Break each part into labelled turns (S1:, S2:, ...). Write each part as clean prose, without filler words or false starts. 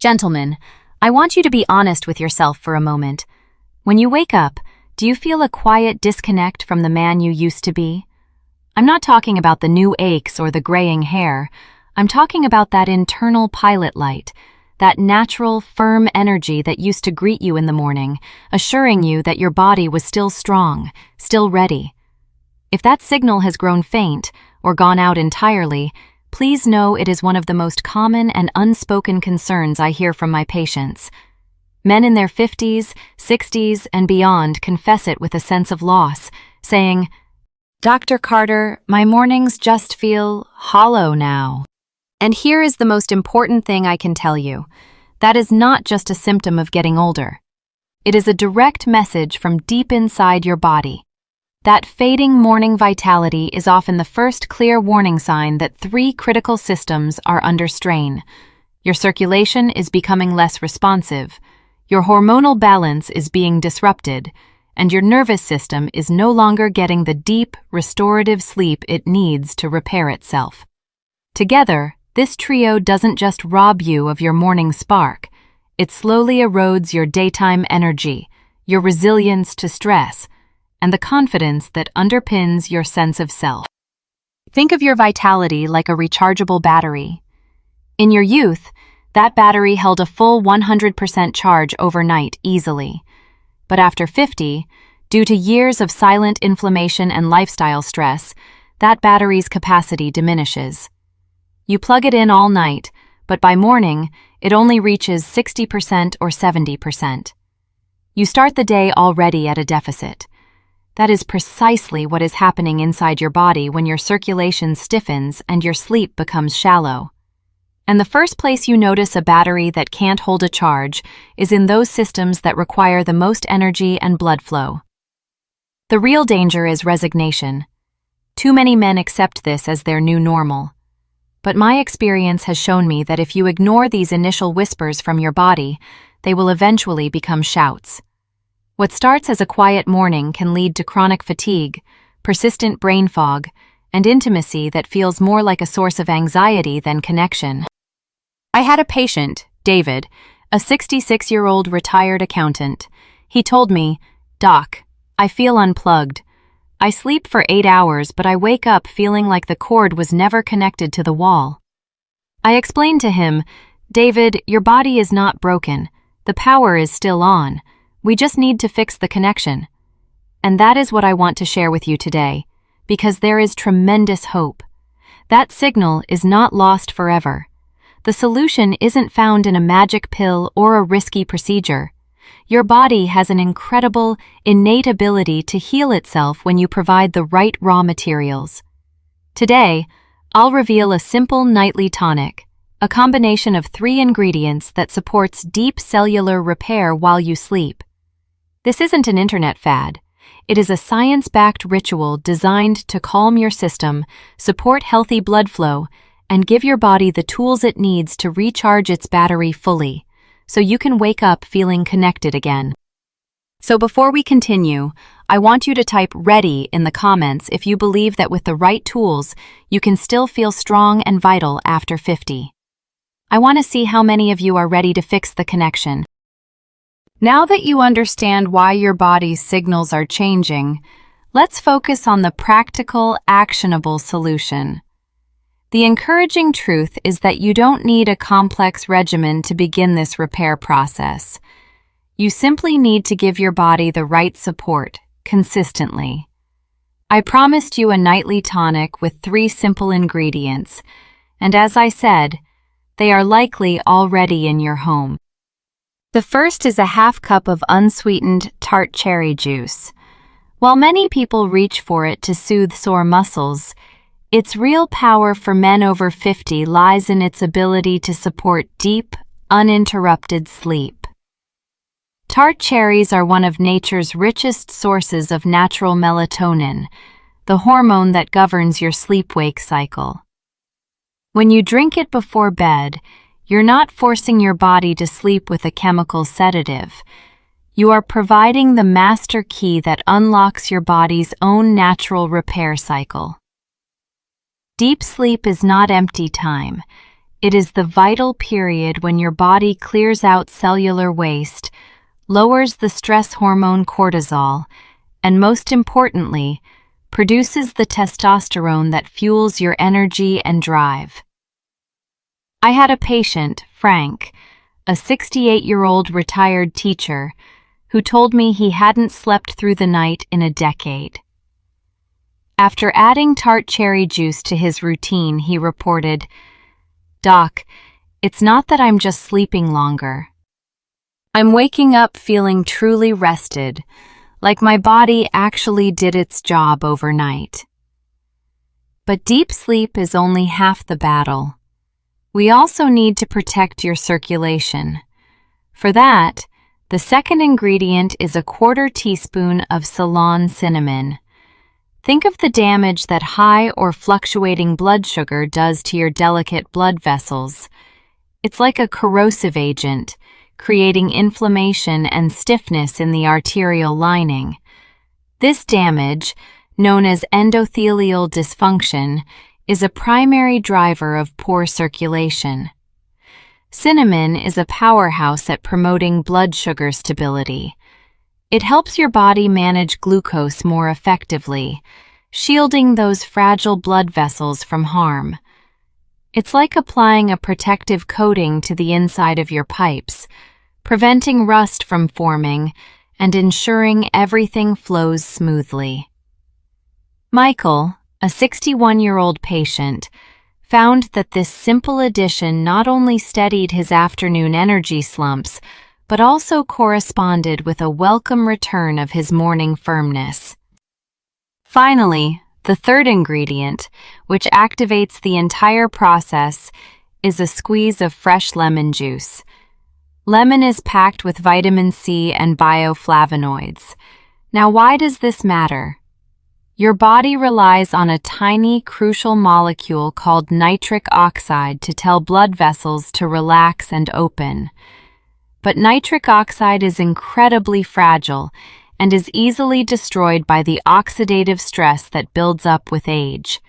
S1: Gentlemen, I want you to be honest with yourself for a moment. When you wake up, do you feel a quiet disconnect from the man you used to be? I'm not talking about the new aches or the graying hair. I'm talking about that internal pilot light, that natural, firm energy that used to greet you in the morning, assuring you that your body was still strong, still ready. If that signal has grown faint or gone out entirely, please know it is one of the most common and unspoken concerns I hear from my patients. Men in their 50s, 60s, and beyond confess it with a sense of loss, saying, "Dr. Carter, my mornings just feel hollow now." And here is the most important thing I can tell you. That is not just a symptom of getting older. It is a direct message from deep inside your body. That fading morning vitality is often the first clear warning sign that three critical systems are under strain. Your circulation is becoming less responsive, your hormonal balance is being disrupted, and your nervous system is no longer getting the deep, restorative sleep it needs to repair itself. Together, this trio doesn't just rob you of your morning spark, it slowly erodes your daytime energy, your resilience to stress, and the confidence that underpins your sense of self. Think of your vitality like a rechargeable battery. In your youth, that battery held a full 100% charge overnight easily. But after 50, due to years of silent inflammation and lifestyle stress, that battery's capacity diminishes. You plug it in all night, but by morning, it only reaches 60% or 70%. You start the day already at a deficit. That is precisely what is happening inside your body when your circulation stiffens and your sleep becomes shallow. And the first place you notice a battery that can't hold a charge is in those systems that require the most energy and blood flow. The real danger is resignation. Too many men accept this as their new normal. But my experience has shown me that if you ignore these initial whispers from your body, they will eventually become shouts. What starts as a quiet morning can lead to chronic fatigue, persistent brain fog, and intimacy that feels more like a source of anxiety than connection. I had a patient, David, a 66-year-old retired accountant. He told me, "Doc, I feel unplugged. I sleep for 8 hours, but I wake up feeling like the cord was never connected to the wall." I explained to him, "David, your body is not broken. The power is still on. We just need to fix the connection." And that is what I want to share with you today, because there is tremendous hope. That signal is not lost forever. The solution isn't found in a magic pill or a risky procedure. Your body has an incredible, innate ability to heal itself when you provide the right raw materials. Today, I'll reveal a simple nightly tonic, a combination of 3 ingredients that supports deep cellular repair while you sleep. This isn't an internet fad. It is a science-backed ritual designed to calm your system, support healthy blood flow, and give your body the tools it needs to recharge its battery fully, so you can wake up feeling connected again. So before we continue, I want you to type "ready" in the comments if you believe that with the right tools, you can still feel strong and vital after 50. I want to see how many of you are ready to fix the connection. Now that you understand why your body's signals are changing, let's focus on the practical, actionable solution. The encouraging truth is that you don't need a complex regimen to begin this repair process. You simply need to give your body the right support, consistently. I promised you a nightly tonic with 3 simple ingredients, and as I said, they are likely already in your home. The first is a half cup of unsweetened tart cherry juice. While many people reach for it to soothe sore muscles, its real power for men over 50 lies in its ability to support deep, uninterrupted sleep. Tart cherries are one of nature's richest sources of natural melatonin, the hormone that governs your sleep-wake cycle. When you drink it before bed, you're not forcing your body to sleep with a chemical sedative. You are providing the master key that unlocks your body's own natural repair cycle. Deep sleep is not empty time. It is the vital period when your body clears out cellular waste, lowers the stress hormone cortisol, and most importantly, produces the testosterone that fuels your energy and drive. I had a patient, Frank, a 68-year-old retired teacher, who told me he hadn't slept through the night in a decade. After adding tart cherry juice to his routine, he reported, "Doc, it's not that I'm just sleeping longer. I'm waking up feeling truly rested, like my body actually did its job overnight." But deep sleep is only half the battle. We also need to protect your circulation. For that, the second ingredient is a 1/4 teaspoon of Ceylon cinnamon. Think of the damage that high or fluctuating blood sugar does to your delicate blood vessels. It's like a corrosive agent, creating inflammation and stiffness in the arterial lining. This damage, known as endothelial dysfunction, is a primary driver of poor circulation. Cinnamon is a powerhouse at promoting blood sugar stability. It helps your body manage glucose more effectively, shielding those fragile blood vessels from harm. It's like applying a protective coating to the inside of your pipes, preventing rust from forming and ensuring everything flows smoothly. Michael, a 61-year-old patient, found that this simple addition not only steadied his afternoon energy slumps, but also corresponded with a welcome return of his morning firmness. Finally, the third ingredient, which activates the entire process, is a squeeze of fresh lemon juice. Lemon is packed with vitamin C and bioflavonoids. Now, why does this matter? Your body relies on a tiny, crucial molecule called nitric oxide to tell blood vessels to relax and open. But nitric oxide is incredibly fragile and is easily destroyed by the oxidative stress that builds up with age.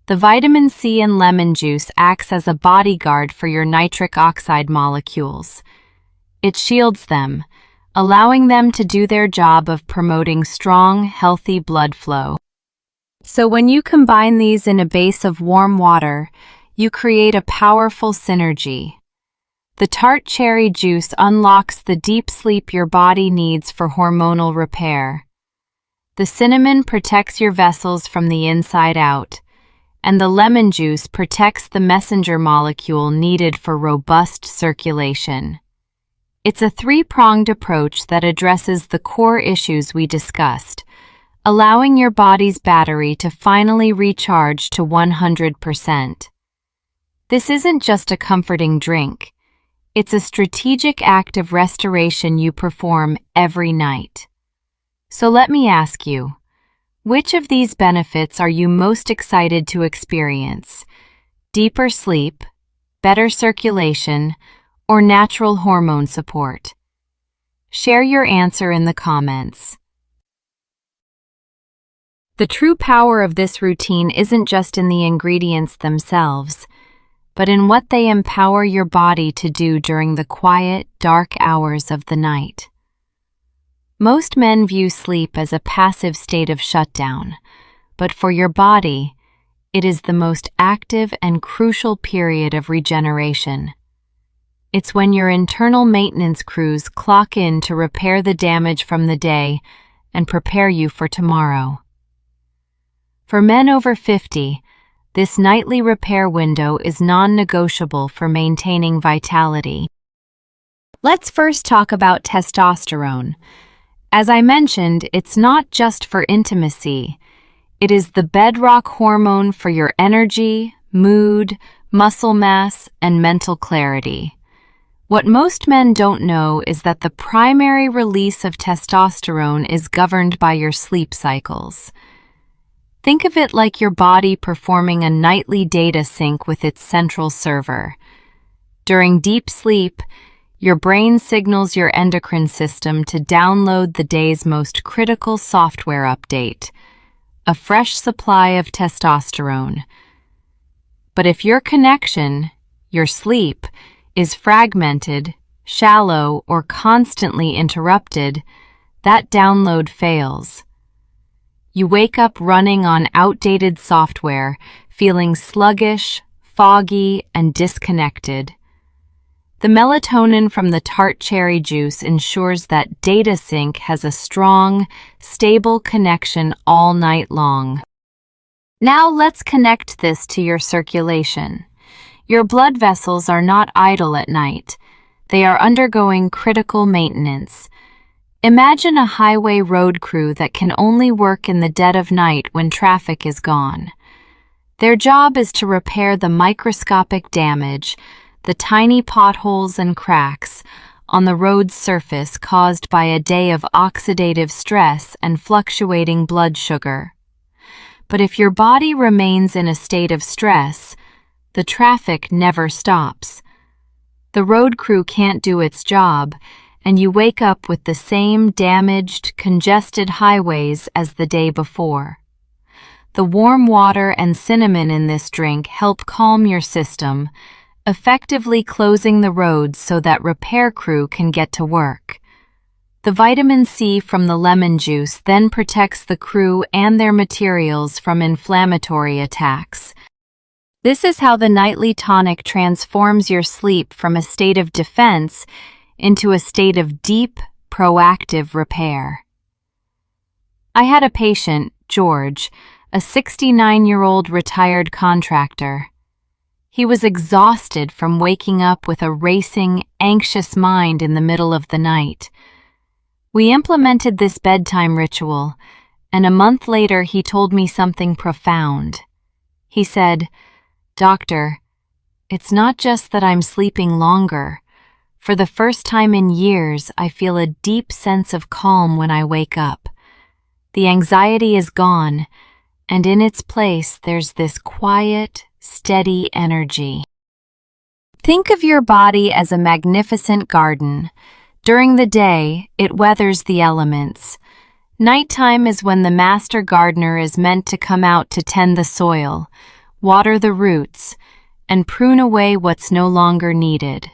S1: The vitamin C in lemon juice acts as a bodyguard for your nitric oxide molecules. It shields them, allowing them to do their job of promoting strong, healthy blood flow. So when you combine these in a base of warm water, you create a powerful synergy. The tart cherry juice unlocks the deep sleep your body needs for hormonal repair. The cinnamon protects your vessels from the inside out, and the lemon juice protects the messenger molecule needed for robust circulation. It's a three-pronged approach that addresses the core issues we discussed, allowing your body's battery to finally recharge to 100%. This isn't just a comforting drink. It's a strategic act of restoration you perform every night. So let me ask you, which of these benefits are you most excited to experience? Deeper sleep, better circulation, or natural hormone support? Share your answer in the comments. The true power of this routine isn't just in the ingredients themselves, but in what they empower your body to do during the quiet, dark hours of the night. Most men view sleep as a passive state of shutdown, but for your body, it is the most active and crucial period of regeneration. It's when your internal maintenance crews clock in to repair the damage from the day and prepare you for tomorrow. For men over 50, this nightly repair window is non-negotiable for maintaining vitality. Let's first talk about testosterone. As I mentioned, it's not just for intimacy. It is the bedrock hormone for your energy, mood, muscle mass, and mental clarity. What most men don't know is that the primary release of testosterone is governed by your sleep cycles. Think of it like your body performing a nightly data sync with its central server. During deep sleep, your brain signals your endocrine system to download the day's most critical software update, a fresh supply of testosterone. But if your connection, your sleep, is fragmented, shallow, or constantly interrupted, that download fails. You wake up running on outdated software, feeling sluggish, foggy, and disconnected. The melatonin from the tart cherry juice ensures that data sync has a strong, stable connection all night long. Now let's connect this to your circulation. Your blood vessels are not idle at night. They are undergoing critical maintenance. Imagine a highway road crew that can only work in the dead of night when traffic is gone. Their job is to repair the microscopic damage, the tiny potholes and cracks on the road's surface caused by a day of oxidative stress and fluctuating blood sugar. But if your body remains in a state of stress, the traffic never stops. The road crew can't do its job, and you wake up with the same damaged, congested highways as the day before. The warm water and cinnamon in this drink help calm your system, effectively closing the roads so that repair crew can get to work. The vitamin C from the lemon juice then protects the crew and their materials from inflammatory attacks. This is how the nightly tonic transforms your sleep from a state of defense into a state of deep, proactive repair. I had a patient, George, a 69-year-old retired contractor. He was exhausted from waking up with a racing, anxious mind in the middle of the night. We implemented this bedtime ritual, and a month later he told me something profound. He said, "Doctor, it's not just that I'm sleeping longer. For the first time in years, I feel a deep sense of calm when I wake up. The anxiety is gone, and in its place there's this quiet, steady energy." Think of your body as a magnificent garden. During the day, it weathers the elements. Nighttime is when the master gardener is meant to come out to tend the soil, water the roots, and prune away what's no longer needed.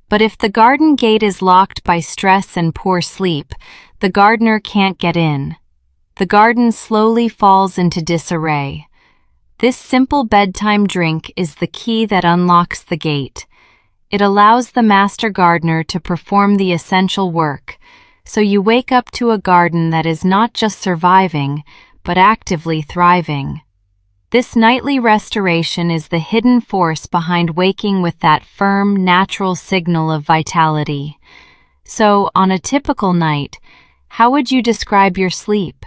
S1: But if the garden gate is locked by stress and poor sleep, the gardener can't get in. The garden slowly falls into disarray. This simple bedtime drink is the key that unlocks the gate. It allows the master gardener to perform the essential work, so you wake up to a garden that is not just surviving, but actively thriving. This nightly restoration is the hidden force behind waking with that firm, natural signal of vitality. So, on a typical night, how would you describe your sleep?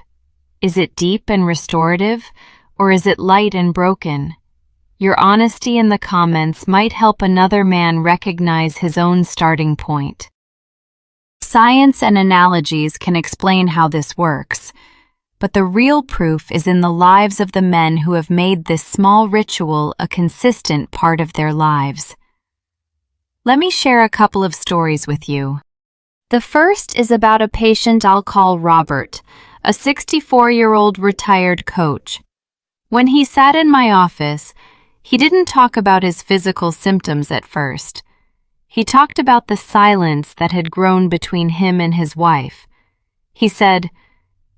S1: Is it deep and restorative, or is it light and broken? Your honesty in the comments might help another man recognize his own starting point. Science and analogies can explain how this works, but the real proof is in the lives of the men who have made this small ritual a consistent part of their lives. Let me share a couple of stories with you. The first is about a patient I'll call Robert, a 64-year-old retired coach. When he sat in my office, he didn't talk about his physical symptoms at first. He talked about the silence that had grown between him and his wife. He said,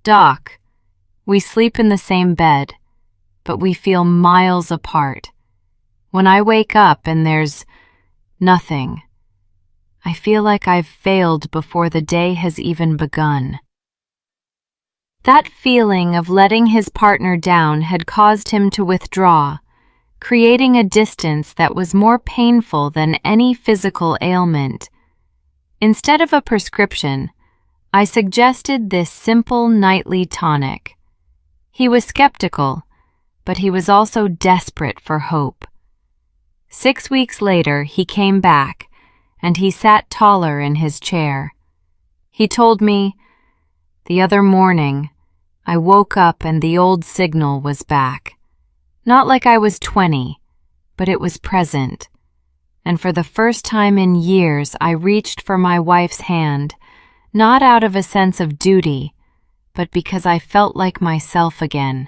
S1: "Doc, we sleep in the same bed, but we feel miles apart. When I wake up and there's nothing, I feel like I've failed before the day has even begun." That feeling of letting his partner down had caused him to withdraw, creating a distance that was more painful than any physical ailment. Instead of a prescription, I suggested this simple nightly tonic. He was skeptical, but he was also desperate for hope. 6 weeks later, he came back, and he sat taller in his chair. He told me, "The other morning, I woke up and the old signal was back. Not like I was 20, but it was present. And for the first time in years, I reached for my wife's hand, not out of a sense of duty, but because I felt like myself again."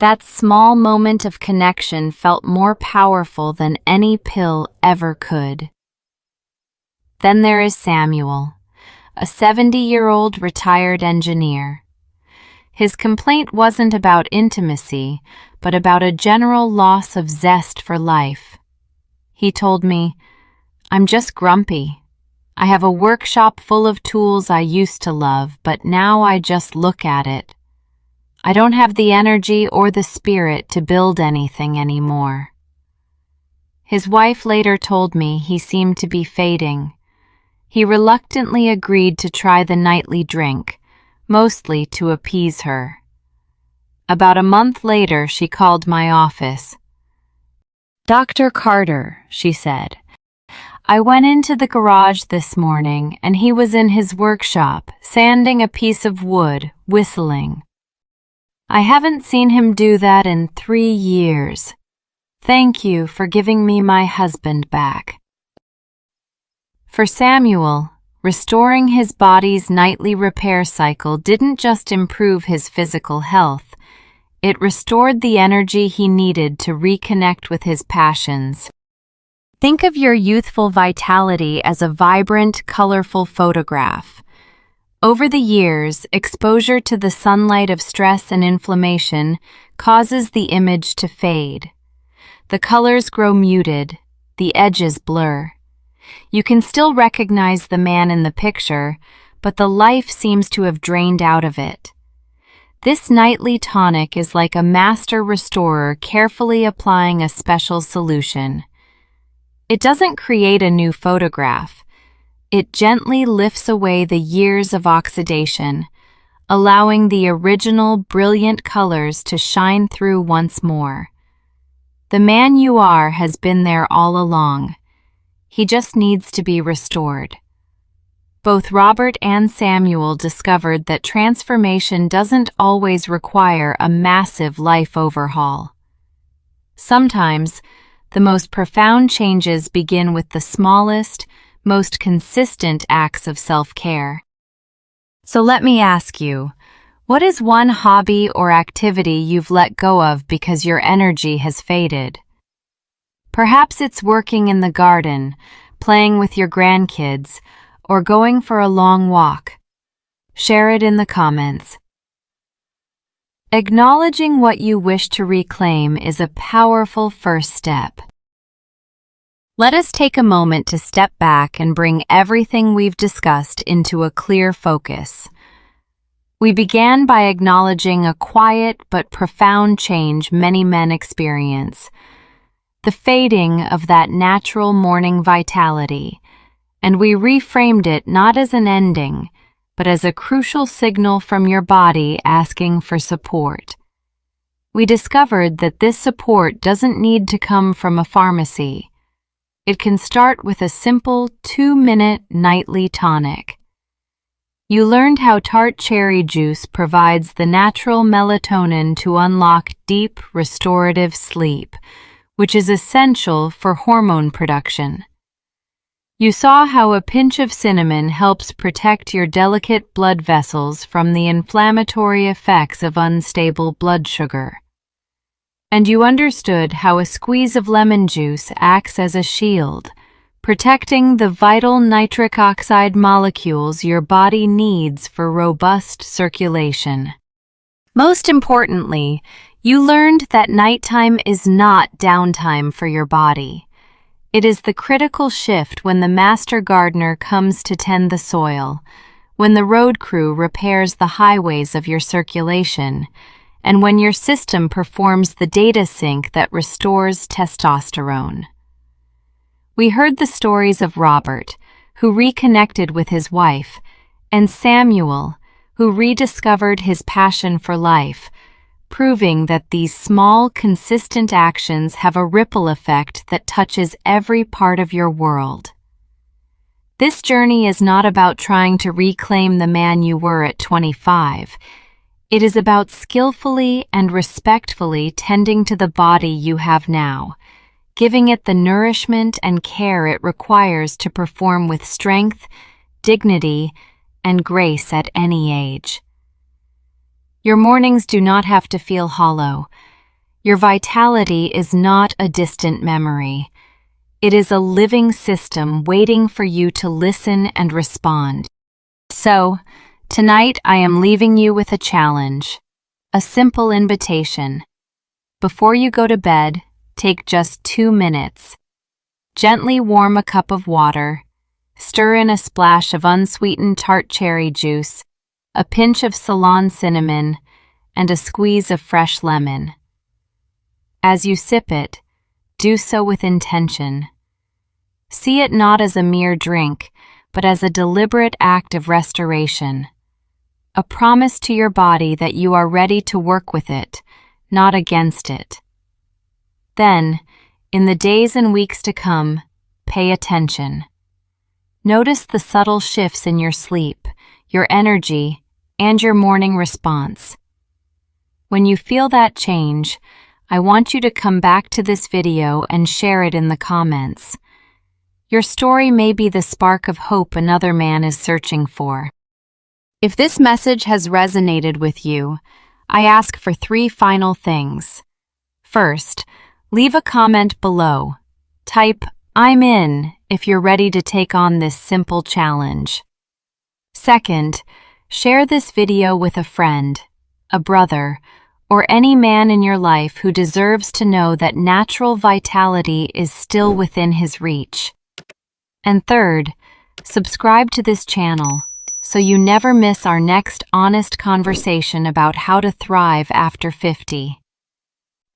S1: That small moment of connection felt more powerful than any pill ever could. Then there is Samuel, a 70-year-old retired engineer. His complaint wasn't about intimacy, but about a general loss of zest for life. He told me, "I'm just grumpy. I have a workshop full of tools I used to love, but now I just look at it. I don't have the energy or the spirit to build anything anymore." His wife later told me he seemed to be fading. He reluctantly agreed to try the nightly drink, mostly to appease her. About a month later, she called my office. "Dr. Carter," she said, "I went into the garage this morning and he was in his workshop, sanding a piece of wood, whistling. I haven't seen him do that in 3 years. Thank you for giving me my husband back." For Samuel, restoring his body's nightly repair cycle didn't just improve his physical health, it restored the energy he needed to reconnect with his passions. Think of your youthful vitality as a vibrant, colorful photograph. Over the years, exposure to the sunlight of stress and inflammation causes the image to fade. The colors grow muted, the edges blur. You can still recognize the man in the picture, but the life seems to have drained out of it. This nightly tonic is like a master restorer carefully applying a special solution. It doesn't create a new photograph. It gently lifts away the years of oxidation, allowing the original brilliant colors to shine through once more. The man you are has been there all along. He just needs to be restored. Both Robert and Samuel discovered that transformation doesn't always require a massive life overhaul. Sometimes, the most profound changes begin with the smallest, most consistent acts of self-care. So let me ask you, what is one hobby or activity you've let go of because your energy has faded? Perhaps it's working in the garden, playing with your grandkids, or going for a long walk. Share it in the comments. Acknowledging what you wish to reclaim is a powerful first step. Let us take a moment to step back and bring everything we've discussed into a clear focus. We began by acknowledging a quiet but profound change many men experience, the fading of that natural morning vitality, and we reframed it not as an ending, but as a crucial signal from your body asking for support. We discovered that this support doesn't need to come from a pharmacy. It can start with a simple 2-minute nightly tonic. You learned how tart cherry juice provides the natural melatonin to unlock deep, restorative sleep, which is essential for hormone production. You saw how a pinch of cinnamon helps protect your delicate blood vessels from the inflammatory effects of unstable blood sugar. And you understood how a squeeze of lemon juice acts as a shield, protecting the vital nitric oxide molecules your body needs for robust circulation. Most importantly, you learned that nighttime is not downtime for your body. It is the critical shift when the master gardener comes to tend the soil, when the road crew repairs the highways of your circulation, and when your system performs the data sync that restores testosterone. We heard the stories of Robert, who reconnected with his wife, and Samuel, who rediscovered his passion for life, proving that these small, consistent actions have a ripple effect that touches every part of your world. This journey is not about trying to reclaim the man you were at 25. It is about skillfully and respectfully tending to the body you have now, giving it the nourishment and care it requires to perform with strength, dignity, and grace at any age. Your mornings do not have to feel hollow. Your vitality is not a distant memory. It is a living system waiting for you to listen and respond. So, tonight I am leaving you with a challenge, a simple invitation. Before you go to bed, take just 2 minutes. Gently warm a cup of water, stir in a splash of unsweetened tart cherry juice, a pinch of Ceylon cinnamon, and a squeeze of fresh lemon. As you sip it, do so with intention. See it not as a mere drink, but as a deliberate act of restoration. A promise to your body that you are ready to work with it, not against it. Then, in the days and weeks to come, pay attention. Notice the subtle shifts in your sleep, your energy, and your morning response. When you feel that change, I want you to come back to this video and share it in the comments. Your story may be the spark of hope another man is searching for. If this message has resonated with you, I ask for 3 final things. First, leave a comment below. Type, "I'm in," if you're ready to take on this simple challenge. Second, share this video with a friend, a brother, or any man in your life who deserves to know that natural vitality is still within his reach. And third, subscribe to this channel so you never miss our next honest conversation about how to thrive after 50.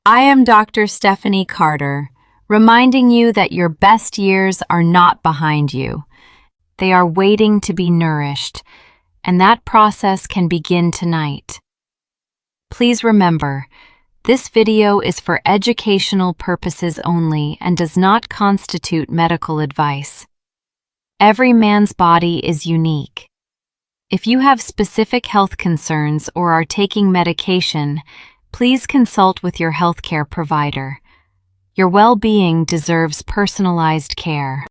S1: I am Dr. Stephanie Carter, reminding you that your best years are not behind you. They are waiting to be nourished, and that process can begin tonight. Please remember, this video is for educational purposes only and does not constitute medical advice. Every man's body is unique. If you have specific health concerns or are taking medication, please consult with your healthcare provider. Your well-being deserves personalized care.